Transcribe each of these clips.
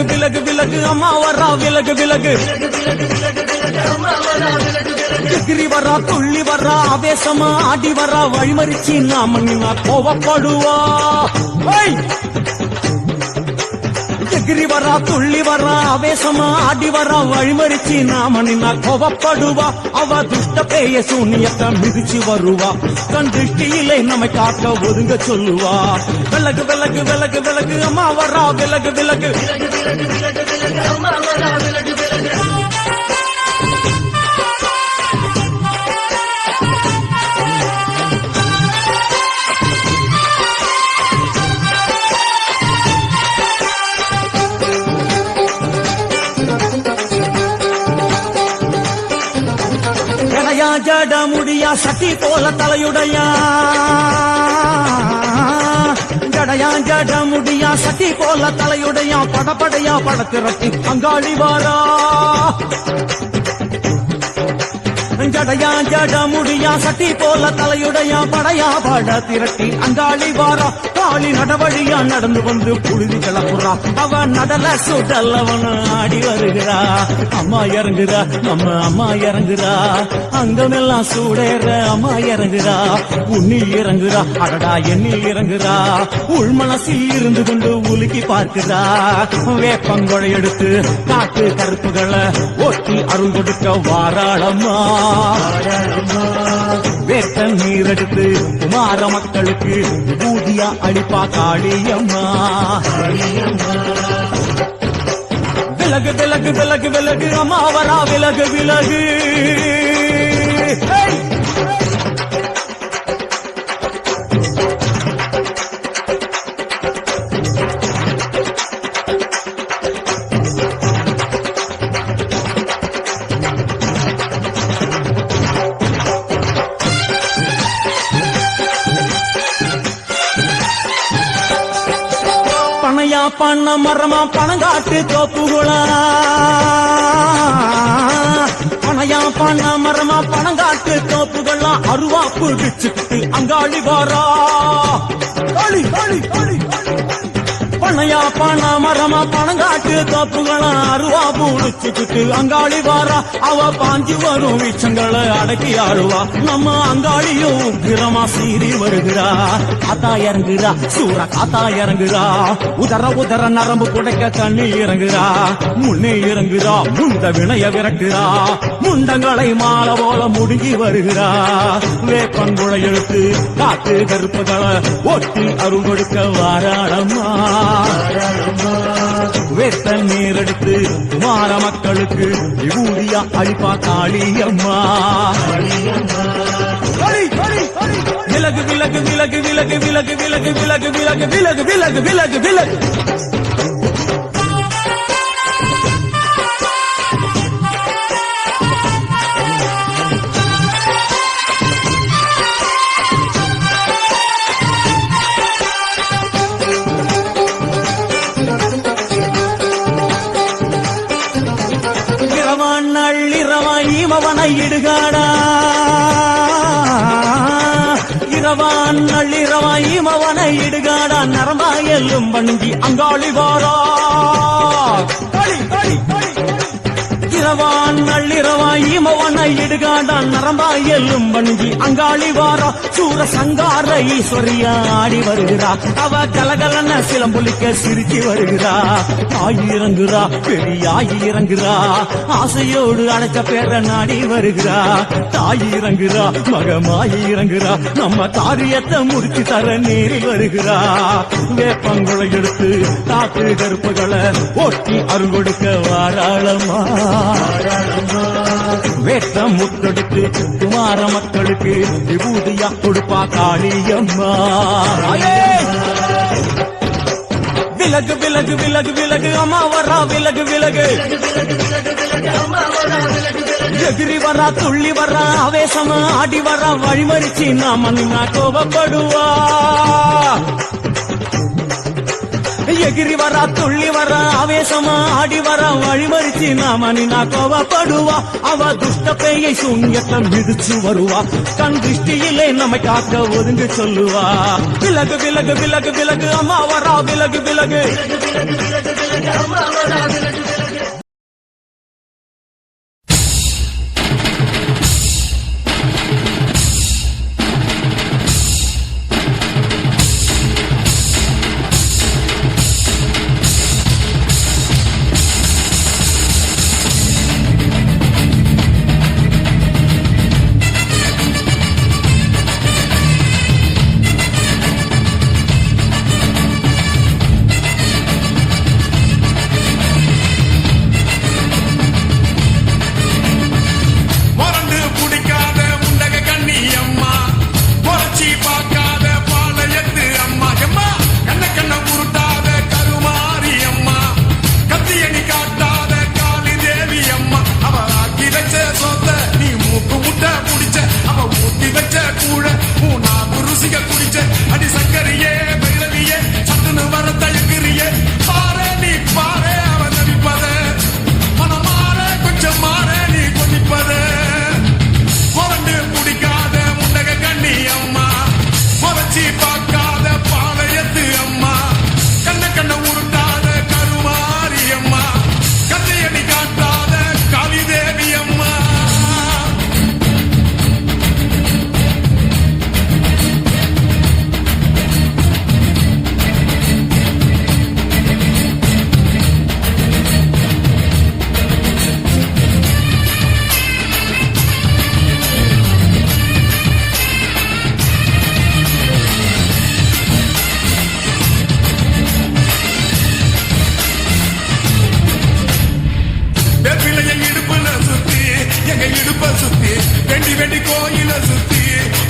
விலகு விலகு அம்மா வரா விலகு விலகு எகிரி வரா துள்ளி வரா ஆவேசமா ஆடி வரா வழிமறிச்சி நாம நின்னா கோவப்படுவா எகிரி வரா துள்ளி வரா ஆவேசமா ஆடி வரா வழிமறிச்சி நாம நின்னா கோவப்படுவா அவ துஷ்ட பேய சூனியத்தை மிதிச்சு வருவா கண் திருஷ்டியிலே நம்மை காக்க ஒதுங்க சொல்லுவா விலகு விலகு விலகு விலகு அம்மா வரா விலகு விலகு அம்மா வரா விலகு விலகு ஜட முடியா சட்டி போல தலையுடையா ஜடையா ஜட முடியா சட்டி போல தலையுடையா படப்படையா படத்திரட்டி அங்காளி வாரா ஜடையா ஜட முடியா சட்டி போல தலையுடையா படையா பட திரட்டி அங்காளி வாரா காளி நடவழியா நடந்து வந்து புழுதி கிளப்புறா அவ நடல சுடல்லவன ஆடி வருகிறா அம்மா இறங்குறா நம்ம அம்மா இறங்குறா அங்கமெல்லாம் சூடேற அம்மா இறங்குறா உன்னி இறங்குறா அடடா எண்ணி இறங்குறா உள் மனசில் இருந்து கொண்டு உலுக்கி பார்க்கிறா வேப்பங்கொழை எடுத்து காட்டு கருப்புகளை ஒட்டி அருள் கொடுக்க வாராளம்மா வேட்ட நீர் எடுத்து குமார மக்களுக்கு ஊதியா அடிப்பா காளியம்மா விலகு விலகு விலகு விலகு அம்மா வரா விலகு விலகு பனையா பண்ண மரமா பணங்காட்டு தோப்புகளா பனையா பண்ண மரமா பணங்காட்டு தோப்புகள்லாம் அருவாப்பு பிச்சுக்கிட்டு அங்காளி வாரா காளி காளி காளி பனையா பண்ண மரமா பணங்காட்டு தோப்புகளா அருவா பூடிச்சுக்கிட்டு அங்காளி வாரா அவ பாஞ்சி வரும் வீச்சங்களை அடக்கி ஆடுவா நம்ம அங்காளியும் உக்கிரமா சீறி வருகிறா காத்தா இறங்குறா சூற காத்தா இறங்குறா உதர உதர நரம்பு புடைக்க கண்ணி இறங்குறா முன்னே இறங்குறா முண்ட வினைய விரட்டுறா முண்டங்களை மாலை போல முடுங்கி வருகிறா வேப்பங்குழை எடுத்து காத்து கருப்புகளை ஒட்டி அருள் கொடுக்க வாராளம்மா வேட்ட நீர் எடுத்து குமார மக்களுக்கு விபூதியா அழிப்பா காளியம்மா விலகு விலகு விலகு விலகு விலகு விலகு விலகு விலகு விலகு விலகு விலகு விலகு இமவனை இடுகாடா இரவான் நள்ளிரவா இமவனை இடுகாடா நரம்பா எல்லும் வணங்கி அங்காளி வாரா இரவான் நள்ளிரவா இமவனை இடுகாடா நரம்பா எல்லும் வணங்கி அங்காளி வாரா சூர சங்கார ஈஸ்வரியா ஆடி வருகிறா அவ கலகலன சிலம்புலிக்க சிரிச்சு வருகிறா தாய் இறங்குறா பெரியாய் இறங்குறா ஆசையோடு அழைச்ச பேர நாடி வருகிறா தாய் இறங்குறா மகமாய் இறங்குறா நம்ம காரியத்தை முடிச்சு தர நேரில் வருகிறா வேப்பங்குழை எடுத்து காட்டு கருப்புகளை ஒட்டி அருள் கொடுக்க வாராளம்மா வேட்ட முத்தெடுத்து குமார மக்களுக்கு விபூதியா கொடுப்பா காளியம்மா விலகு விலகு விலகு விலகு அம்மா வரா விலகு விலகு எகிரி வரா துள்ளி வரா ஆவேசமா ஆடி வரா வழிமறிச்சு நாம நின்னா கோபப்படுவா எகிரி வரா துள்ளி வரா ஆவேசமா ஆடி வரா வழிமறிச்சு நாம நின்னா கோபப்படுவா அவ துஷ்ட பேயை சூன்யத்தை மிதிச்சு வருவா கண் திருஷ்டியிலே நம்மை காக்க ஒதுங்க சொல்லுவா விலகு விலகு விலகு விலகு அம்மா வரா விலகு விலகு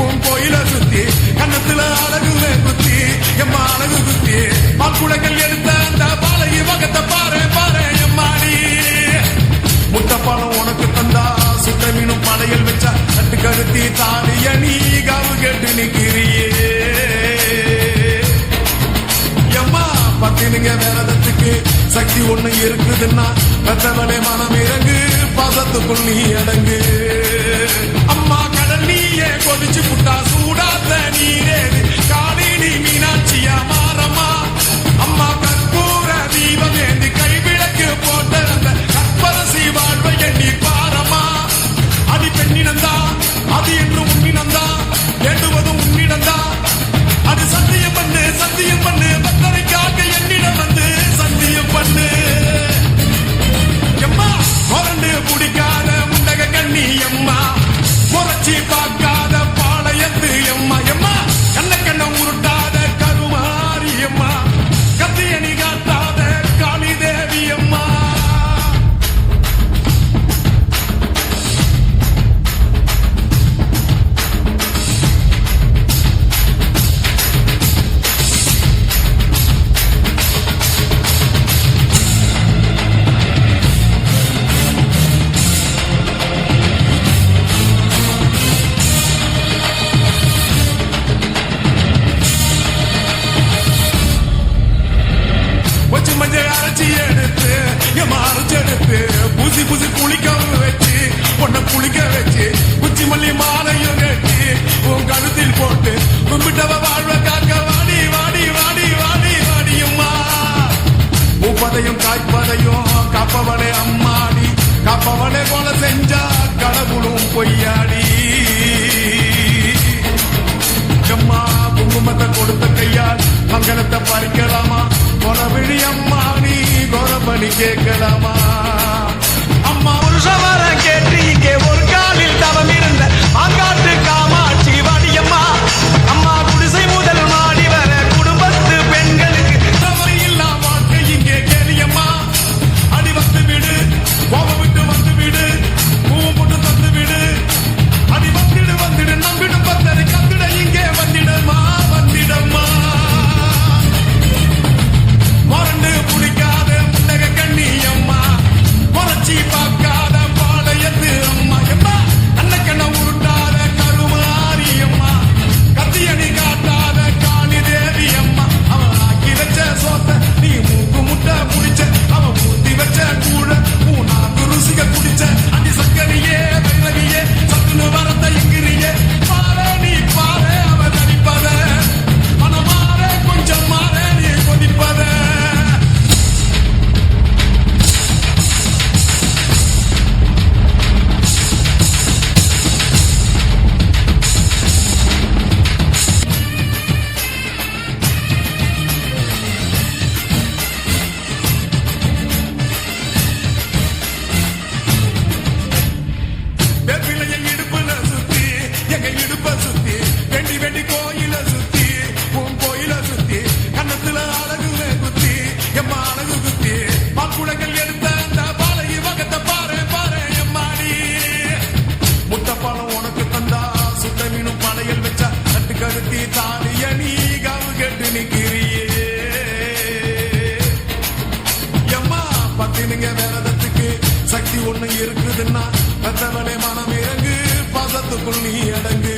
உன் கோயில சுத்தி கண்ணத்துல அழகுவே குத்தி எம்மா அழகு குத்தி பால்குடங்கள் எடுத்த அந்த பாலைய வகத்தை பாரு பாரு எம்மாடி முட்டப்பாலம் உனக்கு தந்தா சுட்ட மீனும் படையல் வச்சா தட்டு கழுத்தி தாலிய நீ காவு கேட்டு நிக்கிறியே எம்மா பத்தினுங்க வேறதத்துக்கு சக்தி ஒண்ணு இருக்குதுன்னா பெத்தவளே மனம் இறங்கு பாசத்துக்குள் நீ அடங்கு அம்மா கடல் நீயே கொதிச்சு புட்டா சூடாத்த நீரே காளி நீ மீனாட்சியா மாறம்மா அம்மா கற்பூர தீபம் ஏந்தி கைவிளக்கு போட்ட அந்த கற்பரசி வாழ்வை எண்ணி பாரம்மா அடி பெண்ணினந்தா அது என்று உன்னினந்தா வேண்டுவதும் உன்னிடந்தா அது சத்தியம் பண்ணு பக்தரைக்காக என்னிடம் வந்து சத்தியம் பண்ணு எம்மா கொரண்டு குடிக்காத முண்டக கண்ணி எம்மா முறைச்சி பார்க்காத பாளையத்து எம்மா எம்மா கண்ண உருட்டாத கருமாரி எம்மா கத்தியணி காட்டாத காளி தேவி அம்மா அரைச்சி எடுத்து அரைச்செடுத்து பூசி குளிக்க வச்சு பொண்ண குளிக்க வச்சு குச்சி மல்லி மாலையும் கட்டி உன் கழுத்தில் போட்டு கும்பிட்டவ வாழ்வ காக்க வாடி வாடி வாடி வாடி வாடியம்மா பூப்பதையும் காய்ப்பதையும் காப்பவளே அம்மாடி காப்பவளே போல செஞ்சா கடவுளும் பொய்யாடி அம்மா குங்குமத்தை கொடுத்த கையால் மங்களத்தை பறிக்கலாமா கொலவிழி அம்மா நீ கொலபலி கேட்கலாமா அம்மா புருஷவரம் கேட்டு இங்கே ஒரு காலில் தவம் இருந்த ஆங்காட்டு காமாட்சி வாடியம்மா அம்மா குடிசை முதல் மாடி வர குடும்பத்து பெண்களுக்கு தவறையில்லா வாழ்க்கை இங்கே கேளியம்மா அடி வந்து விடு கோபம் விட்டு வந்து விடு பூவும் போட்டு தந்து விடு அடி வந்துடு நம்பிடு பத்தரை கத்திட இங்கே வந்திடமா வந்திடம்மா மறந்து புடிக்காத முண்டக கண்ணி அம்மா முறைச்சி பார்க்காத பாளையத்து அம்மா எம்மா அன்னக்கண்ண உருட்டாத கருமாரி அம்மா கத்தியணி காட்டாத காளி தேவி அம்மா அவன் ஆக்கி வச்ச சோத்த நீ மூக்கு முட்டை முடிச்ச அவன் ஊத்தி வச்ச கூட பூனாக்கு ருசிக குடிச்ச அடி சக்கரியே வைரவியே சத்துனு வரத்த இங்கிரியே பாரு நீ பாரு அவன் தடிப்பத மனமாற கொஞ்சம் மாற நீ கொதிப்பத வெண்டி கோயில சுத்தி உன் கோயில சுத்தி கண்ணத்துல அழகுவே குத்தி எம்மா அழகு குத்தி பால்குடங்கள் எடுத்த அந்த பாலைய வகத்தை பாரு பாரு எம்மாடி முட்டப்பாலம் உனக்கு தந்தா சுட்ட மீனும் படையல் வச்சா தட்டு கழுத்தி தாலிய நீ காவு கேட்டு நிக்கிறியே எம்மா பத்தினுங்க வேறதத்துக்கு சக்தி ஒண்ணு இருக்குதுன்னா பெத்தவளே மனம் இறங்கு பாசத்துக்குள் நீ அடங்கு